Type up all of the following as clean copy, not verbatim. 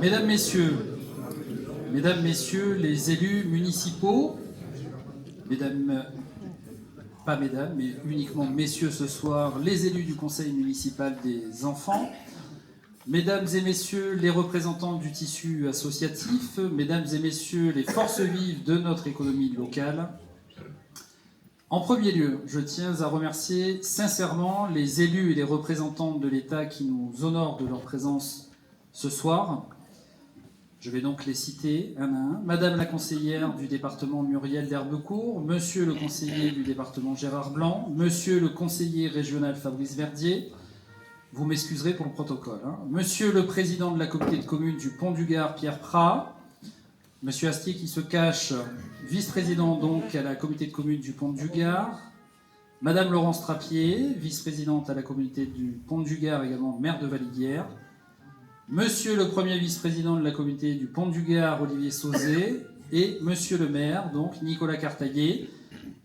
Mesdames, Messieurs les élus municipaux, pas mesdames, mais uniquement messieurs ce soir, les élus du conseil municipal des enfants, mesdames et messieurs les représentants du tissu associatif, mesdames et messieurs les forces vives de notre économie locale. En premier lieu, je tiens à remercier sincèrement les élus et les représentants de l'État qui nous honorent de leur présence ce soir. Je vais donc les citer un à un. Madame la conseillère du département Muriel d'Herbecourt, Monsieur le conseiller du département Gérard Blanc, Monsieur le conseiller régional Fabrice Verdier, vous m'excuserez pour le protocole, Monsieur le président de la communauté de communes du Pont-du-Gard, Pierre Prat, Monsieur Astier qui se cache, vice-président donc à la communauté de communes du Pont-du-Gard, Madame Laurence Trappier, vice-présidente à la communauté du Pont-du-Gard, également maire de Valiguière, Monsieur le premier vice-président de la communauté du Pont-du-Gard, Olivier Sauzet, et Monsieur le maire, donc Nicolas Cartaillet,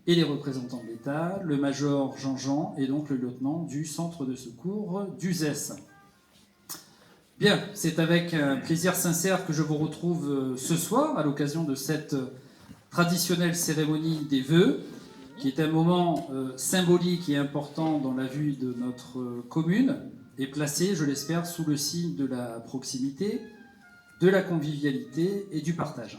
et les représentants de l'État, le major Jean-Jean, et donc le lieutenant du centre de secours d'Uzès. Bien, c'est avec un plaisir sincère que je vous retrouve ce soir, à l'occasion de cette traditionnelle cérémonie des vœux, qui est un moment symbolique et important dans la vie de notre commune, et placé, je l'espère, sous le signe de la proximité, de la convivialité et du partage.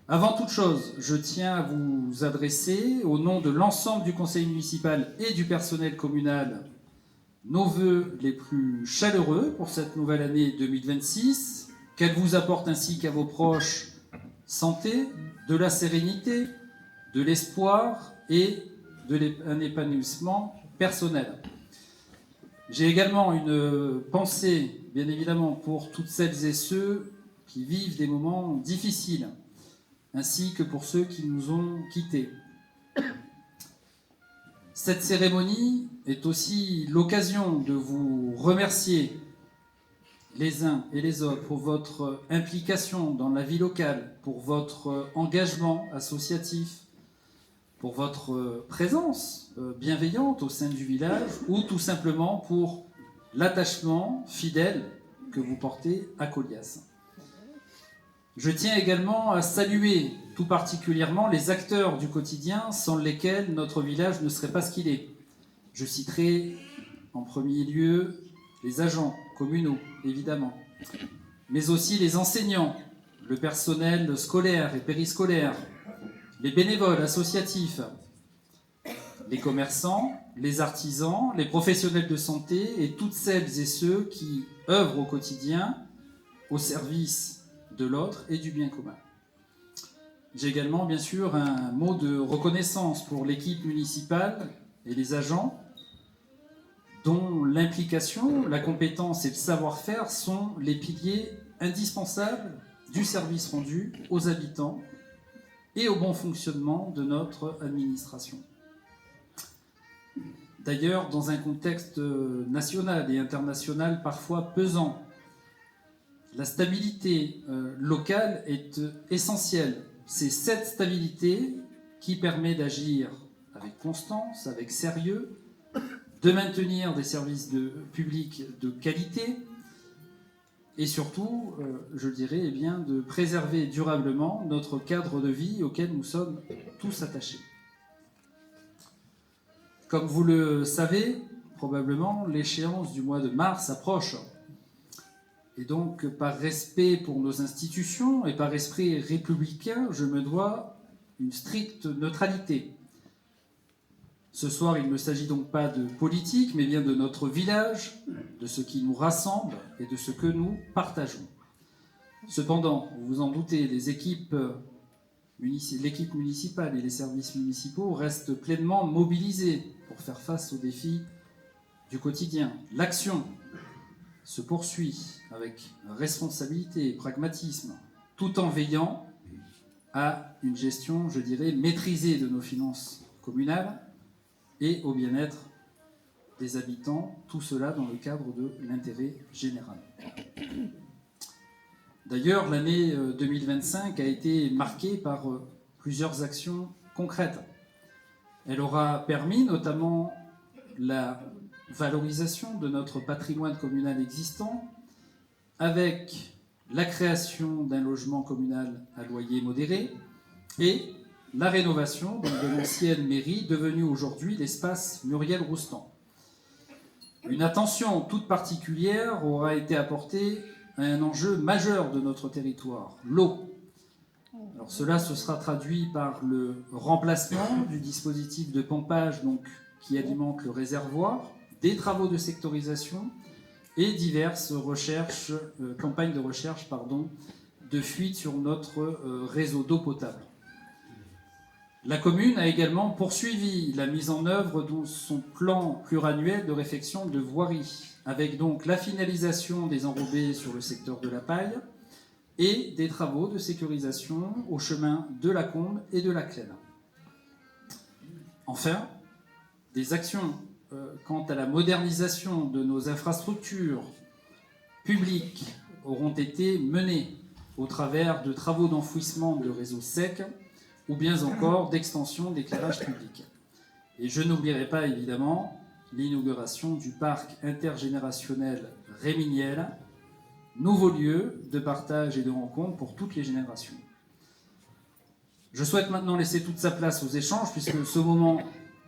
Avant toute chose, je tiens à vous adresser, au nom de l'ensemble du conseil municipal et du personnel communal, nos vœux les plus chaleureux pour cette nouvelle année 2026, qu'elle vous apporte ainsi qu'à vos proches santé, de la sérénité, de l'espoir et un épanouissement personnel. J'ai également une pensée, bien évidemment, pour toutes celles et ceux qui vivent des moments difficiles, ainsi que pour ceux qui nous ont quittés. Cette cérémonie est aussi l'occasion de vous remercier les uns et les autres pour votre implication dans la vie locale, pour votre engagement associatif, pour votre présence bienveillante au sein du village, ou tout simplement pour l'attachement fidèle que vous portez à Colias. Je tiens également à saluer tout particulièrement les acteurs du quotidien sans lesquels notre village ne serait pas ce qu'il est. Je citerai en premier lieu les agents communaux, évidemment, mais aussi les enseignants, le personnel scolaire et périscolaire, les bénévoles associatifs, les commerçants, les artisans, les professionnels de santé et toutes celles et ceux qui œuvrent au quotidien au service de l'autre et du bien commun. J'ai également, bien sûr, un mot de reconnaissance pour l'équipe municipale et les agents dont l'implication, la compétence et le savoir-faire sont les piliers indispensables du service rendu aux habitants et au bon fonctionnement de notre administration. D'ailleurs, dans un contexte national et international parfois pesant, la stabilité locale est essentielle. C'est cette stabilité qui permet d'agir avec constance, avec sérieux, de maintenir des services publics de qualité et surtout, je dirais, de préserver durablement notre cadre de vie auquel nous sommes tous attachés. Comme vous le savez, probablement, l'échéance du mois de mars approche. Et donc, par respect pour nos institutions et par esprit républicain, je me dois une stricte neutralité. Ce soir, il ne s'agit donc pas de politique, mais bien de notre village, de ce qui nous rassemble et de ce que nous partageons. Cependant, vous vous en doutez, l'équipe municipale et les services municipaux restent pleinement mobilisés pour faire face aux défis du quotidien. L'action se poursuit avec responsabilité et pragmatisme, tout en veillant à une gestion, je dirais, maîtrisée de nos finances communales et au bien-être des habitants, tout cela dans le cadre de l'intérêt général. D'ailleurs, l'année 2025 a été marquée par plusieurs actions concrètes. Elle aura permis notamment la valorisation de notre patrimoine communal existant avec la création d'un logement communal à loyer modéré et la rénovation donc, de l'ancienne mairie devenue aujourd'hui l'espace Muriel Roustan. Une attention toute particulière aura été apportée à un enjeu majeur de notre territoire, l'eau. Alors cela se sera traduit par le remplacement du dispositif de pompage donc, qui alimente le réservoir, des travaux de sectorisation et diverses campagnes de recherche de fuite sur notre réseau d'eau potable. La commune a également poursuivi la mise en œuvre de son plan pluriannuel de réfection de voirie, avec donc la finalisation des enrobés sur le secteur de la Paille et des travaux de sécurisation au chemin de la Combe et de la Claine. Enfin, des actions quant à la modernisation de nos infrastructures publiques auront été menées au travers de travaux d'enfouissement de réseaux secs ou bien encore d'extension d'éclairage public. Et je n'oublierai pas évidemment l'inauguration du parc intergénérationnel Réminiel, nouveau lieu de partage et de rencontre pour toutes les générations. Je souhaite maintenant laisser toute sa place aux échanges, puisque ce moment,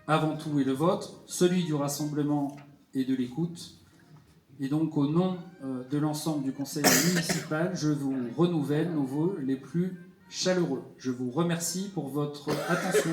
avant tout, est le vôtre, celui du rassemblement et de l'écoute. Et donc, au nom de l'ensemble du conseil municipal, je vous renouvelle nos vœux les plus chaleureux. Je vous remercie pour votre attention.